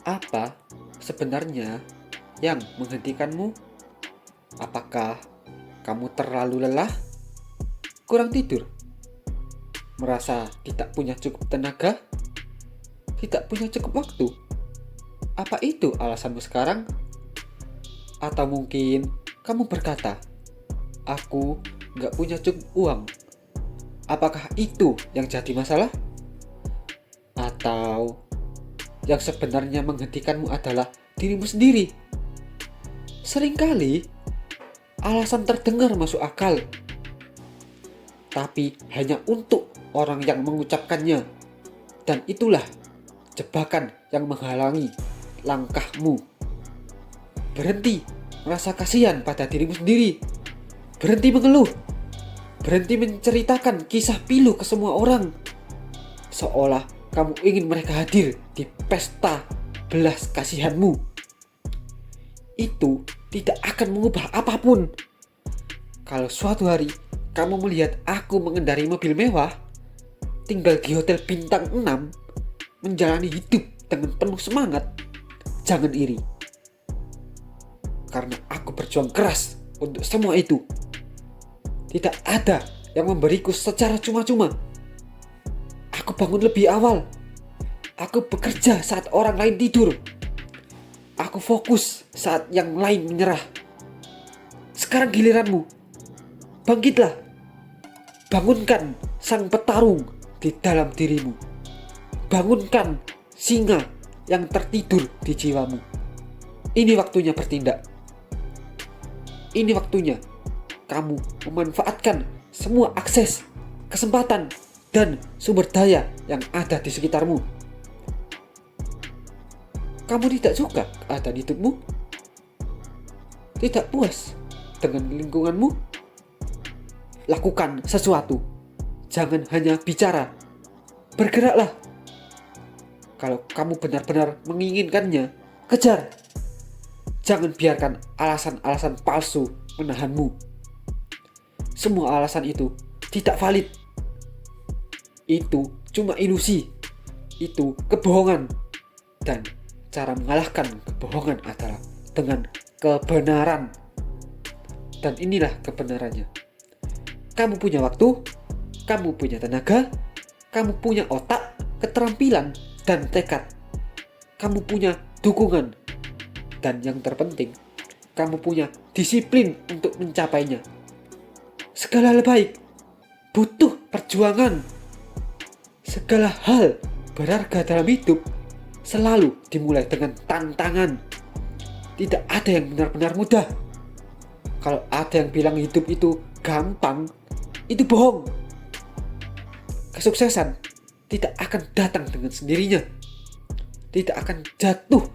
Apa sebenarnya yang menghentikanmu? Apakah kamu terlalu lelah, kurang tidur, merasa tidak punya cukup tenaga, tidak punya cukup waktu? Apa itu alasanmu sekarang? Atau mungkin kamu berkata, aku gak punya cukup uang. Apakah itu yang jadi masalah? Atau yang sebenarnya menghentikanmu adalah dirimu sendiri? Seringkali alasan terdengar masuk akal, tapi hanya untuk orang yang mengucapkannya. Dan itulah jebakan yang menghalangi langkahmu. Berhenti merasa kasihan pada dirimu sendiri. Berhenti mengeluh. Berhenti menceritakan kisah pilu ke semua orang, seolah kamu ingin mereka hadir di pesta belas kasihanmu. Itu tidak akan mengubah apapun. Kalau suatu hari kamu melihat aku mengendarai mobil mewah, tinggal di hotel bintang 6, menjalani hidup dengan penuh semangat, jangan iri. Karena aku berjuang keras untuk semua itu. Tidak ada yang memberiku secara cuma-cuma. Aku bangun lebih awal. Aku bekerja saat orang lain tidur. Aku fokus saat yang lain menyerah. Sekarang giliranmu. Bangkitlah. Bangunkan sang petarung di dalam dirimu. Bangunkan singa yang tertidur di jiwamu. Ini waktunya bertindak. Ini waktunya kamu memanfaatkan semua akses, kesempatan, dan sumber daya yang ada di sekitarmu. Kamu tidak suka keadaan hidupmu? Tidak puas dengan lingkunganmu? Lakukan sesuatu. Jangan hanya bicara. Bergeraklah. Kalau kamu benar-benar menginginkannya, kejar. Jangan biarkan alasan-alasan palsu menahanmu. Semua alasan itu tidak valid. Itu cuma ilusi. Itu kebohongan. Dan cara mengalahkan kebohongan adalah dengan kebenaran. Dan inilah kebenarannya. Kamu punya waktu, kamu punya tenaga, kamu punya otak, keterampilan, dan tekad. Kamu punya dukungan. Dan yang terpenting, kamu punya disiplin untuk mencapainya. Segala hal baik butuh perjuangan. Segala hal berharga dalam hidup selalu dimulai dengan tantangan. Tidak ada yang benar-benar mudah. Kalau ada yang bilang hidup itu gampang, itu bohong. Kesuksesan tidak akan datang dengan sendirinya. Tidak akan jatuh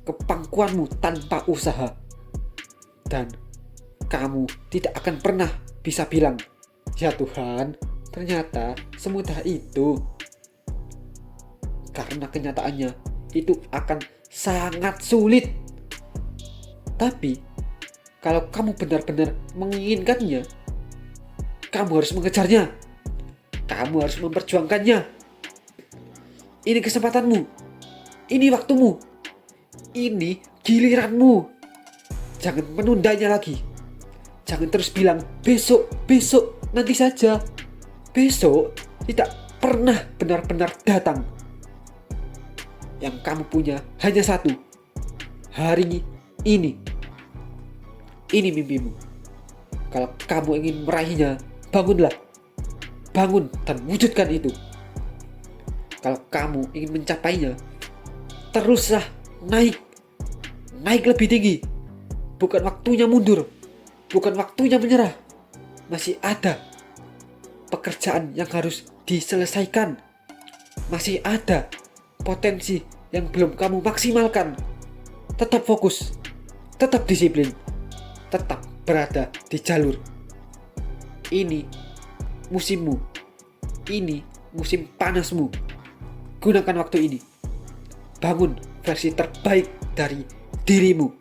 ke pangkuanmu tanpa usaha. Dan kamu tidak akan pernah bisa bilang, ya Tuhan, ternyata semudah itu. Karena kenyataannya itu akan sangat sulit. Tapi kalau kamu benar-benar menginginkannya, kamu harus mengejarnya. Kamu harus memperjuangkannya. Ini kesempatanmu. Ini waktumu. Ini giliranmu. Jangan menundanya lagi. Jangan terus bilang, besok, nanti saja. Besok tidak pernah benar-benar datang. Yang kamu punya hanya satu. Hari ini. Ini mimpimu. Kalau kamu ingin meraihnya, bangunlah. Bangun dan wujudkan itu. Kalau kamu ingin mencapainya, teruslah naik. Naik lebih tinggi. Bukan waktunya mundur. Bukan waktunya menyerah. Masih ada pekerjaan yang harus diselesaikan. Masih ada potensi yang belum kamu maksimalkan. Tetap fokus. Tetap disiplin. Tetap berada di jalur. Ini musimmu. Ini musim panasmu. Gunakan waktu ini. Bangun versi terbaik dari dirimu.